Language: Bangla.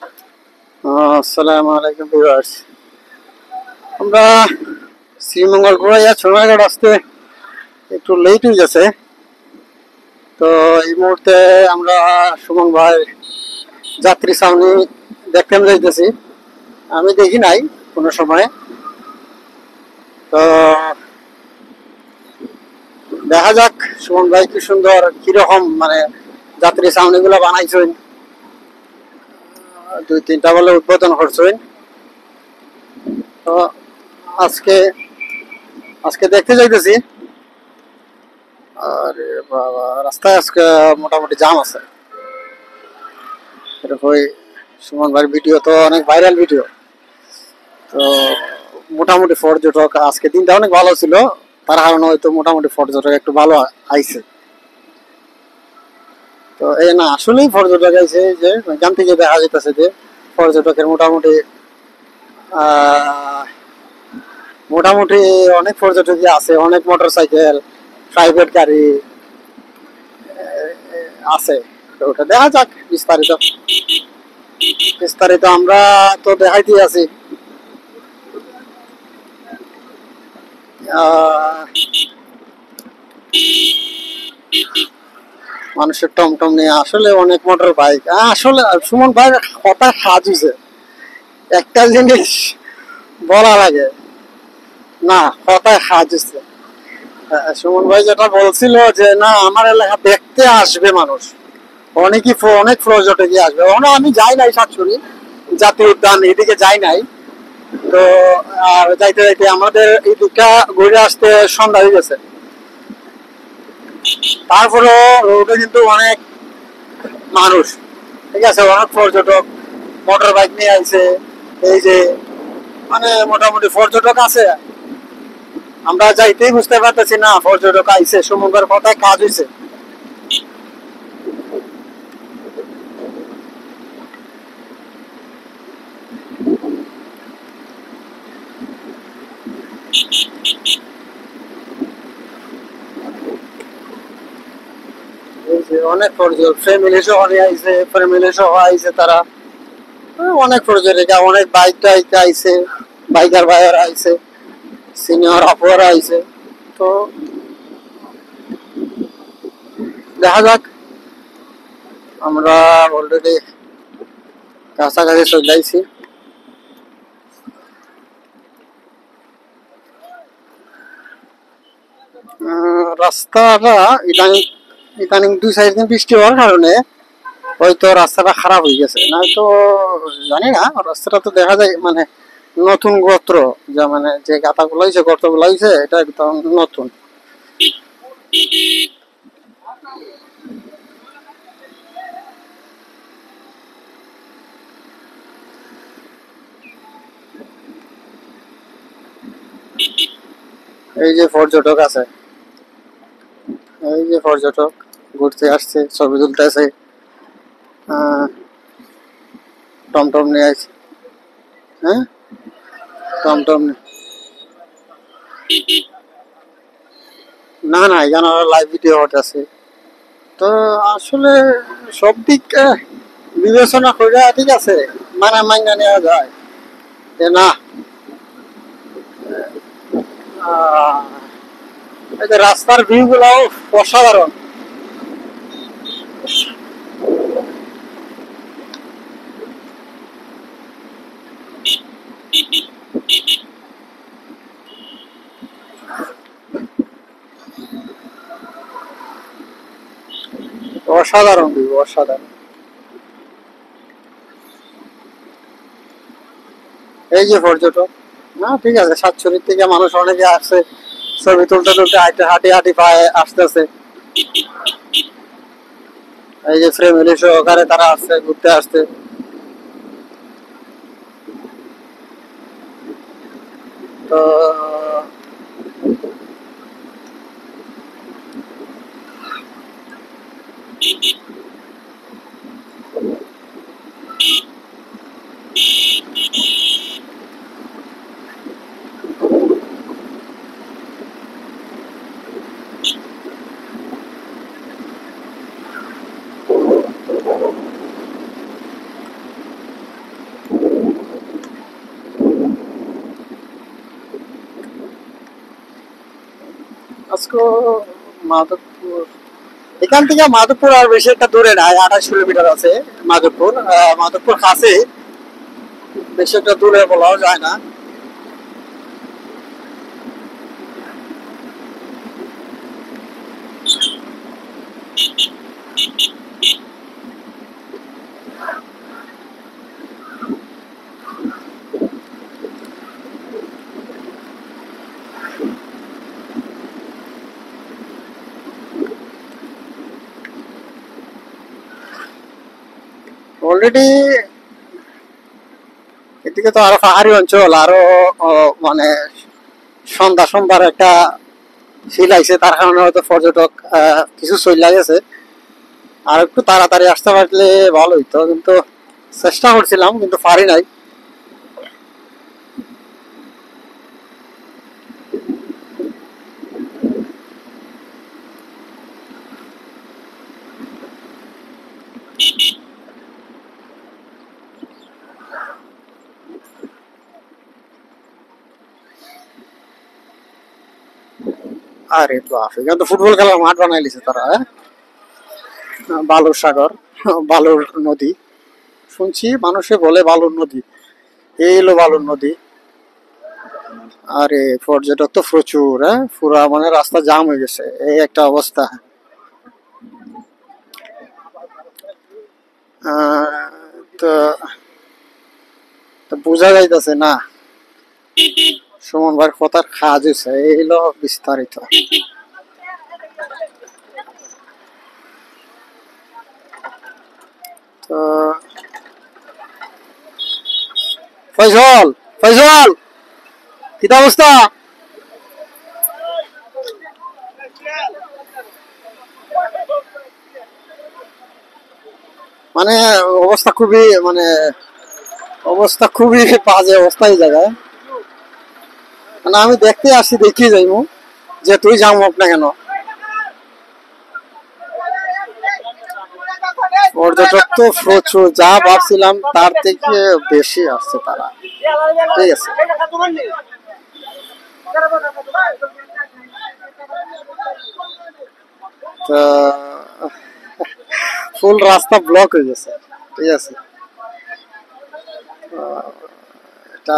আসসালামু আলাইকুম ভিউয়ার্স। আমরা শ্রীমঙ্গল ঘুরাইয়া সোনারঘাট আসতে একটু লেট হয়ে গেছে। তো এই মুহূর্তে আমরা সুমন ভাই যাত্রী ছাউনি দেখতে যাইতেছি। আমি দেখি নাই কোনো সময়। তো দেখা যাক সুমন ভাই কি সুন্দর কিরকম মানে যাত্রী ছাউনি গুলো বানাইছেন। দুই তিনটা বলে উদ্বোধন করছেন। তো আজকে আজকে দেখতে যাইতেছি। আরে বাবা, রাস্তায় আজকে মোটামুটি জাম আছে। ওই সুমন ভাইয়ের ভিডিও তো অনেক ভাইরাল ভিডিও। তো মোটামুটি পর্যটক আজকে দিনটা অনেক ভালো ছিল, তার কারণে হয়তো মোটামুটি পর্যটক একটু ভালো আইছে। তো এই না আসলেই পর্যটক আইছে, যে এখান থেকে দেখা যাইতেছে যে পর্যটকের মোটামুটি আহ মোটামুটি অনেক পর্যটকই আছে, অনেক মোটর সাইকেল, প্রাইভেট গাড়ি আছে। তো ওটা দেখা যাক বিস্তারিত বিস্তারিত আমরা তো দেখাইতে আছি। মানুষের টমটম নিয়ে আসলে অনেক মোটর বাইক। আসলে সুমন ভাই কথা কাজ হয়েছে, একটা জিনিস বলা লাগে না, কথায় কাজ হয়েছে। সুমন ভাই যেটা বলছিল যে না আমার এলাকা দেখতে আসবে মানুষ, অনেকই অনেক পর্যটকই আসবে। ওখানে আমি যাই নাই, সাতছড়ি জাতীয় উদ্যান এদিকে যাই নাই। তো আর যাইতে যাইতে আমাদের এই দিকটা ঘুরে আসতে সন্ধ্যা হয়ে গেছে। তারপরে রোডে কিন্তু অনেক মানুষ, ঠিক আছে, অনেক পর্যটক মোটর বাইক নিয়ে আইছে। এই যে মানে মোটামুটি পর্যটক আছে, আমরা যাইতেই বুঝতে পারতেছি না পর্যটক আইছে, সমুদ্রের কথায় কাজ হয়েছে। এই যে অনেক পর্যটক ফ্যামিলি সহ নিয়ে আইছে, ফ্যামিলি সহ আইছে তারা। অনেক পর্যটক, অনেক বাইক টাইক আইছে, বাইকার ভাইয়ার আইছে, সিনিয়র আপুরা আইছে। তো দেখা যাক, আমরা অলরেডি কাছাকাছি চলে আইছি। রাস্তাটা ইদানিং ইদানিং 2-4 দিন বৃষ্টি হওয়ার কারণে হয়তো রাস্তাটা খারাপ হয়ে গেছে, নয়তো জানি না। রাস্তাটা তো দেখা যায় মানে নতুন গর্ত, যা মানে যে গাঁথাগুলো হয়েছে, গর্তগুলো হয়েছে, এটা একদম নতুন। এই যে পর্যটক আছে, এই যে পর্যটক ঘুরতে আসছে, ছবি তুলতেছে, টমটম নিয়ে আসছে। হ্যাঁ, টমটম না না, এখানে লাইভ ভিডিও হতেছে। তো আসলে সব দিক বিবেচনা করে ঠিক আছে, মানে মাইনা নেওয়া যায় যে না। আহ, এই যে রাস্তার ভিউ গুলো অসাধারণ। অসাধারণ ভিউ, অসাধারণ। এই যে পর্যটক, না ঠিক আছে, সাতছড়ির থেকে মানুষ অনেকে আসছে, ছবি তুলতে তুলতে হাঁটে হাঁটি হাঁটি পায়ে আসতেছে। এই যে ফ্যামিলি সহকারে তারা আসছে, ঘুরতে আসছে। তো আজকে মাধবপুর, এখান থেকে মাধবপুর আর বেশি একটা দূরে নাই, 28 কিলোমিটার আছে মাধবপুর। মাধবপুর কাছে, বেশি একটা দূরে বলাও যায় না। অলরেডি এদিকে তো আরো পাহাড়ি অঞ্চল, আরো মানে সন্ধ্যা সন্ধ্যার একটা ফিল আইছে, তার কারণে হয়তো পর্যটক কিছু চলে গেছে। আর একটু তাড়াতাড়ি আসতে পারলে ভালো হইতো, কিন্তু চেষ্টা করছিলাম কিন্তু পারি নাই। আরে বাপ, এখানে তো ফুটবল খেলার মাঠ বানাই লিছে তারা, হ্যাঁ? বালুর সাগর, বালুর নদী, শুনছি মানুষে বলে বালুর নদী, এই হলো বালুর নদী। আরে পর্যটক তো প্রচুর, হ্যাঁ, পুরা মানে রাস্তা জাম হয়ে গেছে, এই একটা অবস্থা। আহ, তো তো বোঝা যাইতেছে না সুমন ভাইয়ের কথার কাজ হয়েছে, এই হলো বিস্তারিত। তো ফয়জল, ফয়জল, কি অবস্থা? মানে অবস্থা খুবই, মানে অবস্থা খুবই বাজে অবস্থা এই জায়গায়। মানে আমি দেখতে আসছি, দেখি যাইমু, যে তুই যাম হোক না কেন। পর্যটক তো প্রচুর, যা ভাবছিলাম তার থেকে বেশি আসছে তারা। ঠিক আছে। তো ফুল রাস্তা ব্লক হয়ে গেছে। ঠিক আছে। এটা